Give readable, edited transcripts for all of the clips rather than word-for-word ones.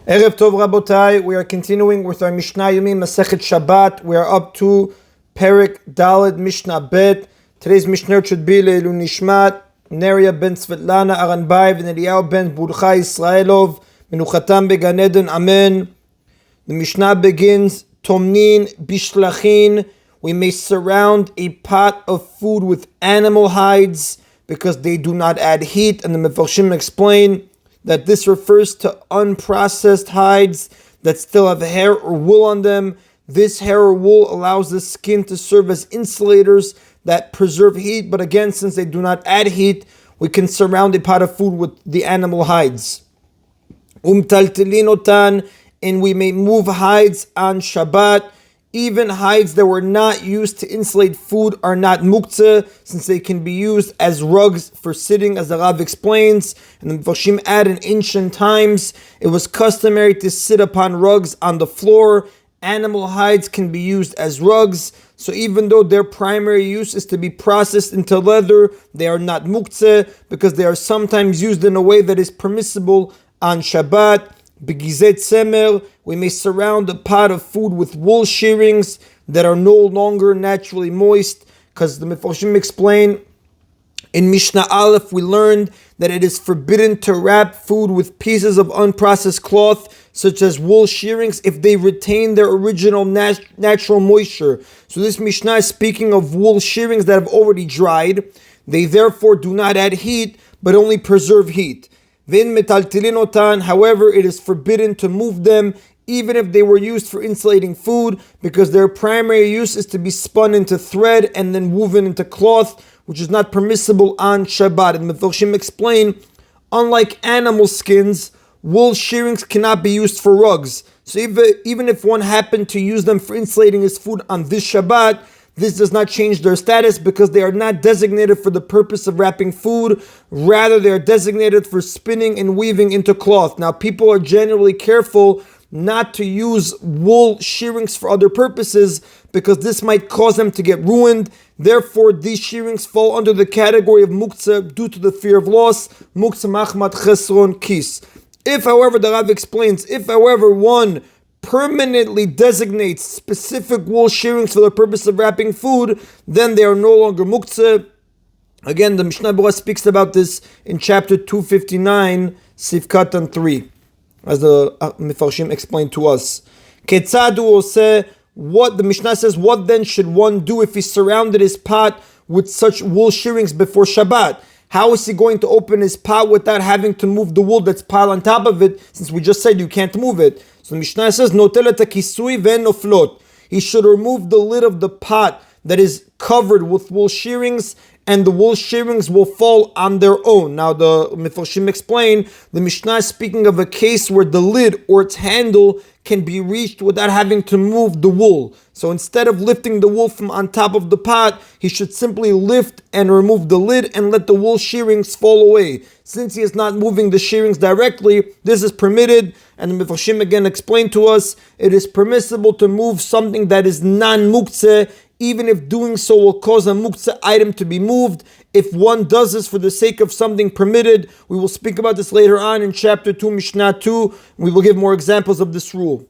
Erev Tov Rabotai, we are continuing with our Mishna Yomi Masechet Shabbat. We are up to Perek Daled Mishnah Bet. Today's Mishnah should be Leilu Nishmat, Neria ben Svetlana Aranbai, V'Neliyahu ben Burcha Israelov, Menuchatam Began Eden, Amen. The Mishnah begins, Tomnin Bishlachin. We may surround a pot of food with animal hides because they do not add heat, and the Mefarshim explain that this refers to unprocessed hides that still have hair or wool on them. This hair or wool allows the skin to serve as insulators that preserve heat, but again, since they do not add heat, we can surround a pot of food with the animal hides. Umtaltelinotan, and we may move hides on Shabbat. Even hides that were not used to insulate food are not muktzeh, since they can be used as rugs for sitting, as the Rav explains. And the Mefarshim add, in ancient times, it was customary to sit upon rugs on the floor. Animal hides can be used as rugs, so even though their primary use is to be processed into leather, they are not muktzeh, because they are sometimes used in a way that is permissible on Shabbat. Begizet semer, we may surround a pot of food with wool shearings that are no longer naturally moist, because the Mefarshim explain, in Mishnah Aleph we learned that it is forbidden to wrap food with pieces of unprocessed cloth, such as wool shearings, if they retain their original natural moisture. So this Mishnah is speaking of wool shearings that have already dried. They therefore do not add heat, but only preserve heat. However, it is forbidden to move them even if they were used for insulating food, because their primary use is to be spun into thread and then woven into cloth, which is not permissible on Shabbat. And Mefarshim explain, unlike animal skins, wool shearings cannot be used for rugs. So even if one happened to use them for insulating his food on this Shabbat, this does not change their status, because they are not designated for the purpose of wrapping food. Rather, they are designated for spinning and weaving into cloth. Now, people are generally careful not to use wool shearings for other purposes, because this might cause them to get ruined. Therefore, these shearings fall under the category of muktzeh due to the fear of loss. Muktzeh machmat chesron kis. If, however, the Rav explains, if, however, one permanently designates specific wool shearings for the purpose of wrapping food, then they are no longer muktzeh. Again, the Mishnah Berurah speaks about this in chapter 259, Sifkatan 3, as the Mefarshim explained to us. Ketzadu oseh, what the Mishnah says, what then should one do if he surrounded his pot with such wool shearings before Shabbat? How is he going to open his pot without having to move the wool that's piled on top of it, since we just said you can't move it? So the Mishnah says, Notelet kisui ve'noflot. He should remove the lid of the pot that is covered with wool shearings, and the wool shearings will fall on their own. Now the Mefarshim explain, the Mishnah is speaking of a case where the lid or its handle can be reached without having to move the wool. So instead of lifting the wool from on top of the pot, he should simply lift and remove the lid and let the wool shearings fall away. Since he is not moving the shearings directly, this is permitted. And the Mefarshim again explained to us, it is permissible to move something that is non-muktzeh, even if doing so will cause a muktzeh item to be moved. If one does this for the sake of something permitted, we will speak about this later on in chapter 2, Mishnah 2. We will give more examples of this rule.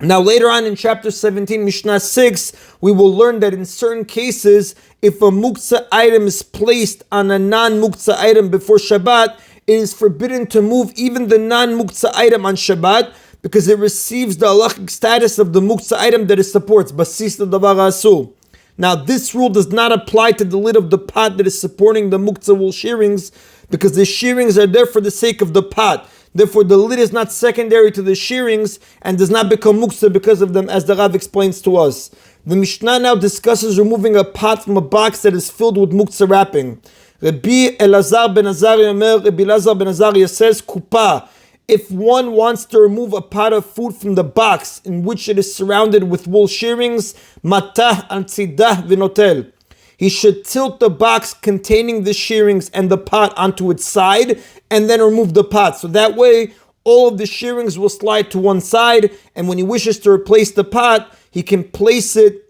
Now later on in chapter 17, Mishnah 6, we will learn that in certain cases, if a muktzeh item is placed on a non-muktzeh item before Shabbat, it is forbidden to move even the non-muktzeh item on Shabbat, because it receives the halachic status of the muktzeh item that it supports. Basis davar asur. Now this rule does not apply to the lid of the pot that is supporting the muktzeh wool shearings, because the shearings are there for the sake of the pot. Therefore, the lid is not secondary to the shearings and does not become muktzeh because of them, as the Rav explains to us. The Mishnah now discusses removing a pot from a box that is filled with muktzeh wrapping. Rabbi Elazar ben Azariah says, Kupa. If one wants to remove a pot of food from the box in which it is surrounded with wool shearings, matah al tzidah v'notel. He should tilt the box containing the shearings and the pot onto its side and then remove the pot. So that way, all of the shearings will slide to one side, and when he wishes to replace the pot, he can place it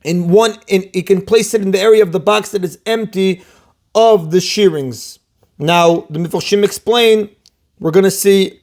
in the area of the box that is empty of the shearings. Now, the Mefarshim explain, we're going to see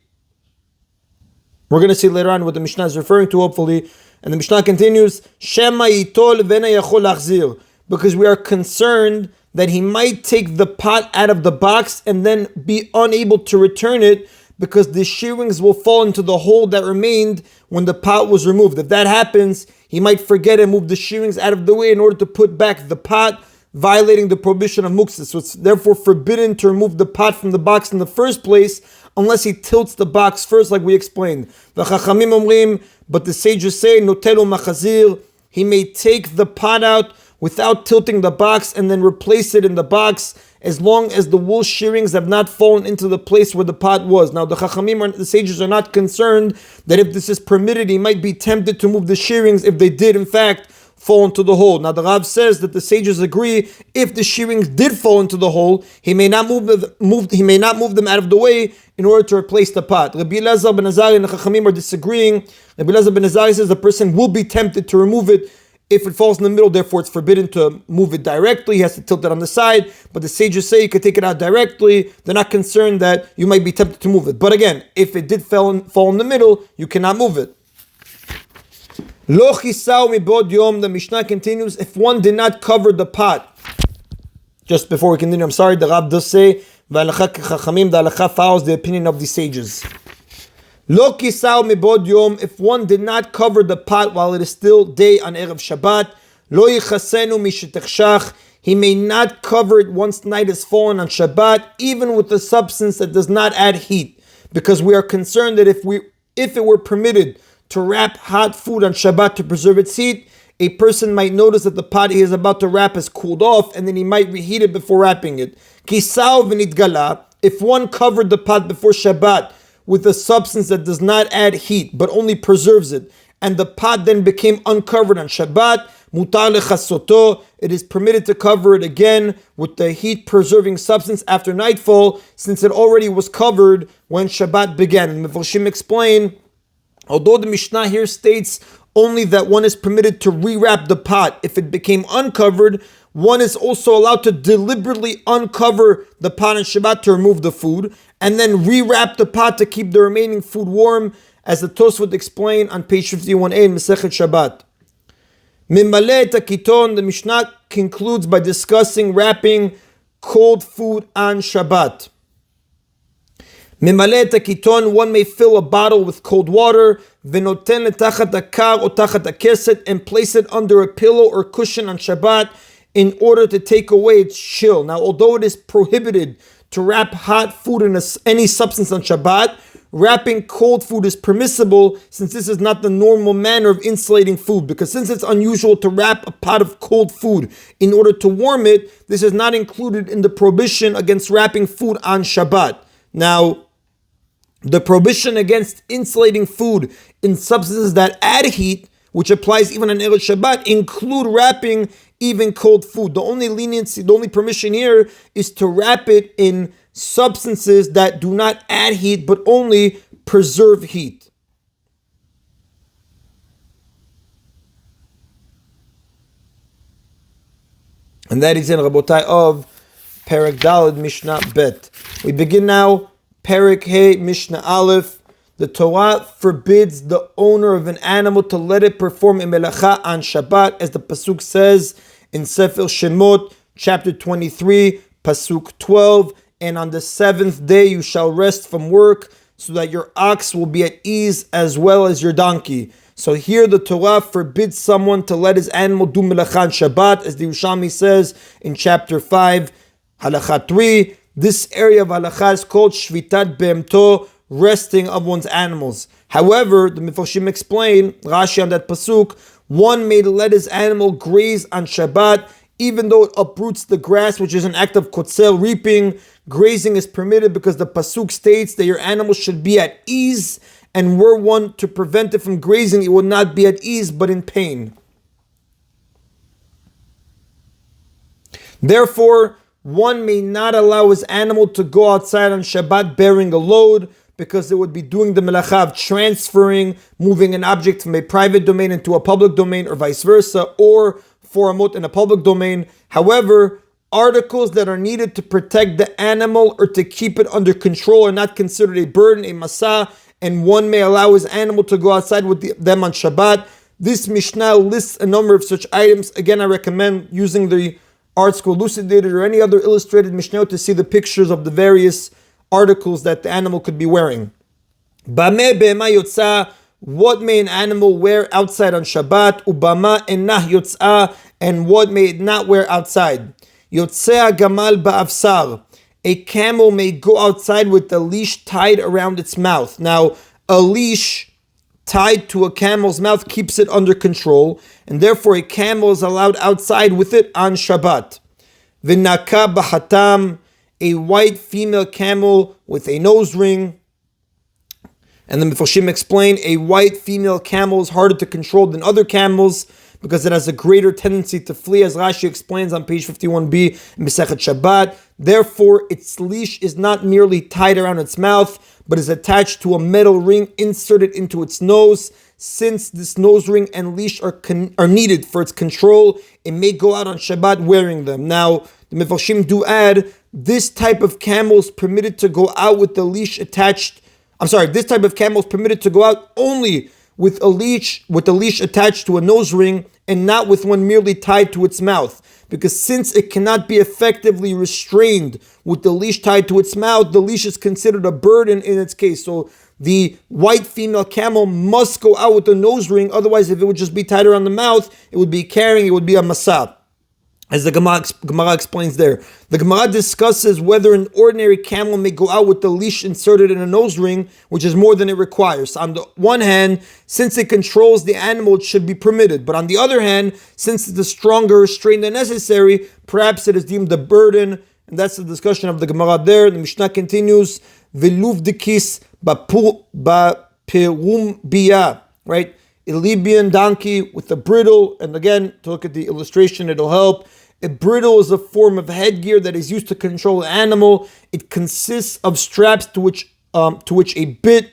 We're going to see later on what the Mishnah is referring to, hopefully. And the Mishnah continues, Shema yitol v'ena yachol lachzir, because we are concerned that he might take the pot out of the box and then be unable to return it because the shearings will fall into the hole that remained when the pot was removed. If that happens, he might forget and move the shearings out of the way in order to put back the pot, violating the prohibition of muktzah. So it's therefore forbidden to remove the pot from the box in the first place unless he tilts the box first, like we explained. But the sages say, notelu machazir, he may take the pot out without tilting the box and then replace it in the box as long as the wool shearings have not fallen into the place where the pot was. Now the Chachamim, the sages, are not concerned that if this is permitted, he might be tempted to move the shearings if they did in fact fall into the hole. Now the Rav says that the sages agree if the shearings did fall into the hole, he may not move them out of the way in order to replace the pot. Rabbi Elazar ben Azari and the Chachamim are disagreeing. Rabbi Elazar ben Azari says the person will be tempted to remove it if it falls in the middle, therefore it's forbidden to move it directly. He has to tilt it on the side. But the sages say you could take it out directly. They're not concerned that you might be tempted to move it. But again, if it did fall in the middle, you cannot move it. Lo chisau mibod yom, the Mishnah continues, if one did not cover the pot. Just before we continue, I'm sorry, the Rab does say, v'alacha k'chachamim, the halacha follows the opinion of the sages. Lo kisau mibod yom, if one did not cover the pot while it is still day on Erev Shabbat, lo yichasenu mishetechshach, he may not cover it once night has fallen on Shabbat, even with a substance that does not add heat, because we are concerned that if it were permitted to wrap hot food on Shabbat to preserve its heat, a person might notice that the pot he is about to wrap has cooled off, and then he might reheat it before wrapping it. Kisau v'nitgala, if one covered the pot before Shabbat with a substance that does not add heat but only preserves it, and the pot then became uncovered on Shabbat, mutar lechasoto, it is permitted to cover it again with the heat-preserving substance after nightfall, since it already was covered when Shabbat began. And Mefarshim explain, although the Mishnah here states only that one is permitted to rewrap the pot if it became uncovered, one is also allowed to deliberately uncover the pot on Shabbat to remove the food, and then rewrap the pot to keep the remaining food warm, as the Tosfot explain on page 51a in Masechet Shabbat. Mimale takiton, the Mishnah concludes by discussing wrapping cold food on Shabbat. Mimale takiton, one may fill a bottle with cold water, v'noten letachat hakar or tachat hakeset, and place it under a pillow or cushion on Shabbat in order to take away its chill. Now, although it is prohibited to wrap hot food in any substance on Shabbat, wrapping cold food is permissible, since this is not the normal manner of insulating food. Because since it's unusual to wrap a pot of cold food in order to warm it, this is not included in the prohibition against wrapping food on Shabbat. Now, the prohibition against insulating food in substances that add heat, which applies even on Erev Shabbat, include wrapping even cold food. The only leniency, the only permission here is to wrap it in substances that do not add heat but only preserve heat. And that is in Rabotai of Perek Daled Mishnah Bet. We begin now Perek He Mishnah Aleph. The Torah forbids the owner of an animal to let it perform a melacha on Shabbat, as the pasuk says in Sefer Shemot, chapter 23, pasuk 12. And on the seventh day you shall rest from work, so that your ox will be at ease as well as your donkey. So here the Torah forbids someone to let his animal do melacha on Shabbat, as the Yerushalmi says in chapter 5, halakha 3. This area of halakha is called shvitat behemto, resting of one's animals. However, the Mefarshim explain, Rashi on that pasuk, one may let his animal graze on Shabbat, even though it uproots the grass, which is an act of kotzel, reaping. Grazing is permitted because the pasuk states that your animal should be at ease, and were one to prevent it from grazing, it would not be at ease but in pain. Therefore, one may not allow his animal to go outside on Shabbat bearing a load, because it would be doing the melacha of transferring, moving an object from a private domain into a public domain, or vice versa, or for a mot in a public domain. However, articles that are needed to protect the animal or to keep it under control are not considered a burden, a masa, and one may allow his animal to go outside with them on Shabbat. This Mishnah lists a number of such items. Again, I recommend using the Art School Elucidated or any other illustrated Mishnah to see the pictures of the various articles that the animal could be wearing. Bameh be'ema yotza, what may an animal wear outside on Shabbat? Ubama enah yotza, and what may it not wear outside? Yotzea gamal ba'avsar, a camel may go outside with the leash tied around its mouth. Now, a leash tied to a camel's mouth keeps it under control, and therefore a camel is allowed outside with it on Shabbat. V'naka b'hatam, a white female camel with a nose ring. And the Mefarshim explain a white female camel is harder to control than other camels because it has a greater tendency to flee, as Rashi explains on page 51b in Masechet Shabbat. Therefore, its leash is not merely tied around its mouth, but is attached to a metal ring inserted into its nose. Since this nose ring and leash are needed for its control, it may go out on Shabbat wearing them. Now, the Mefarshim do add, this type of camel is permitted to go out with the leash attached. This type of camel is permitted to go out only with a leash attached to a nose ring and not with one merely tied to its mouth. Because since it cannot be effectively restrained with the leash tied to its mouth, the leash is considered a burden in its case. So the white female camel must go out with the nose ring. Otherwise, if it would just be tied around the mouth, it would be a masab. As the Gemara explains there. The Gemara discusses whether an ordinary camel may go out with the leash inserted in a nose ring, which is more than it requires. On the one hand, since it controls the animal, it should be permitted. But on the other hand, since it's a stronger restraint than necessary, perhaps it is deemed a burden. And that's the discussion of the Gemara there. The Mishnah continues, Veluvdikis baperum biya, right? A Libyan donkey with a bridle, and again, to look at the illustration, it'll help. A bridle is a form of headgear that is used to control an animal. It consists of straps to which a bit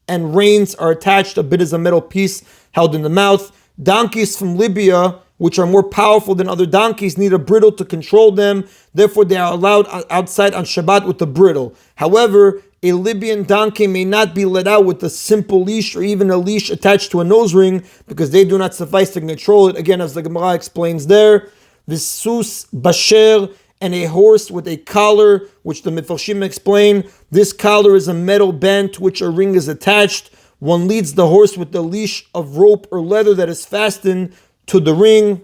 and reins are attached. A bit is a metal piece held in the mouth. Donkeys from Libya, which are more powerful than other donkeys, need a bridle to control them. Therefore, they are allowed outside on Shabbat with the bridle. However, a Libyan donkey may not be let out with a simple leash or even a leash attached to a nose ring because they do not suffice to control it. Again, as the Gemara explains there, Visus basher, and a horse with a collar, which the Mefarshim explain. This collar is a metal band to which a ring is attached. One leads the horse with the leash of rope or leather that is fastened to the ring.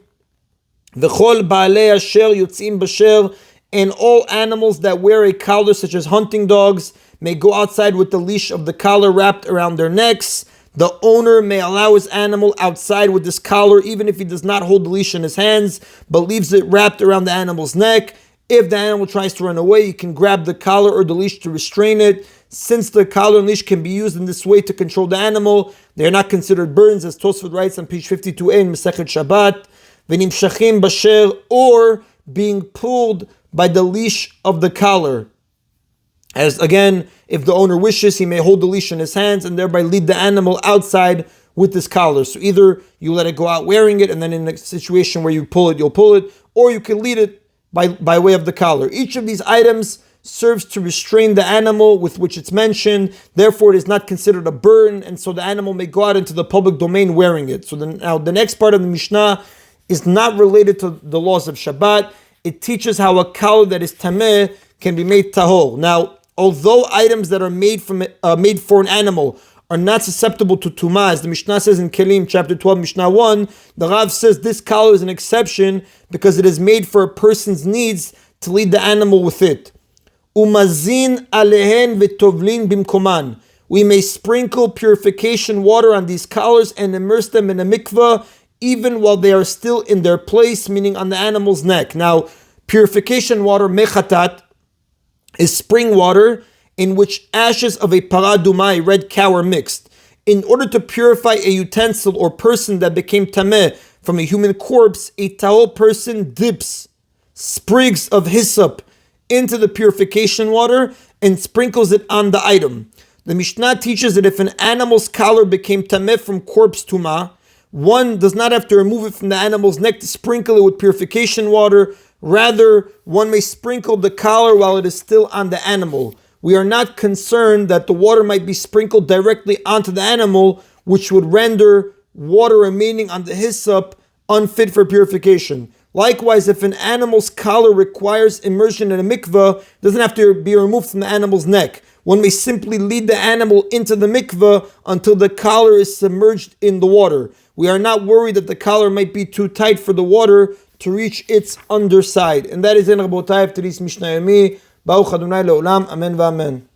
V'chol ba'alei asher yotzim basher, and all animals that wear a collar, such as hunting dogs, may go outside with the leash of the collar wrapped around their necks. The owner may allow his animal outside with this collar, even if he does not hold the leash in his hands, but leaves it wrapped around the animal's neck. If the animal tries to run away, he can grab the collar or the leash to restrain it. Since the collar and leash can be used in this way to control the animal, they are not considered burdens, as Tosfot writes on page 52a in Masechet Shabbat. V'nimshachim basher, or being pulled by the leash of the collar. As again, if the owner wishes, he may hold the leash in his hands and thereby lead the animal outside with this collar. So either you let it go out wearing it, and then in a situation where you pull it, you'll pull it, or you can lead it by way of the collar. Each of these items serves to restrain the animal with which it's mentioned. Therefore, it is not considered a burden, and so the animal may go out into the public domain wearing it. So now the next part of the Mishnah is not related to the laws of Shabbat. It teaches how a collar that is tameh can be made tahor. Now, although items that are made for an animal are not susceptible to tumah, as the Mishnah says in Kelim, chapter 12, Mishnah 1, the Rav says this collar is an exception because it is made for a person's needs to lead the animal with it. Umazin alehen v'tovlin bimkoman. We may sprinkle purification water on these collars and immerse them in a mikvah even while they are still in their place, meaning on the animal's neck. Now, purification water, mechatat, is spring water in which ashes of a paradumai, red cow, are mixed. In order to purify a utensil or person that became tameh from a human corpse, a tahor person dips sprigs of hyssop into the purification water and sprinkles it on the item. The Mishnah teaches that if an animal's collar became tameh from corpse tumah, one does not have to remove it from the animal's neck to sprinkle it with purification water. Rather, one may sprinkle the collar while it is still on the animal. we are not concerned that the water might be sprinkled directly onto the animal, which would render water remaining on the hyssop unfit for purification. Likewise, if an animal's collar requires immersion in a mikveh, it doesn't have to be removed from the animal's neck. One may simply lead the animal into the mikveh until the collar is submerged in the water. We are not worried that the collar might be too tight for the water to reach its underside. And that is in Rabotai of today's Mishna Yomi. Baruch Adonai Le'olam. Amen v'amen.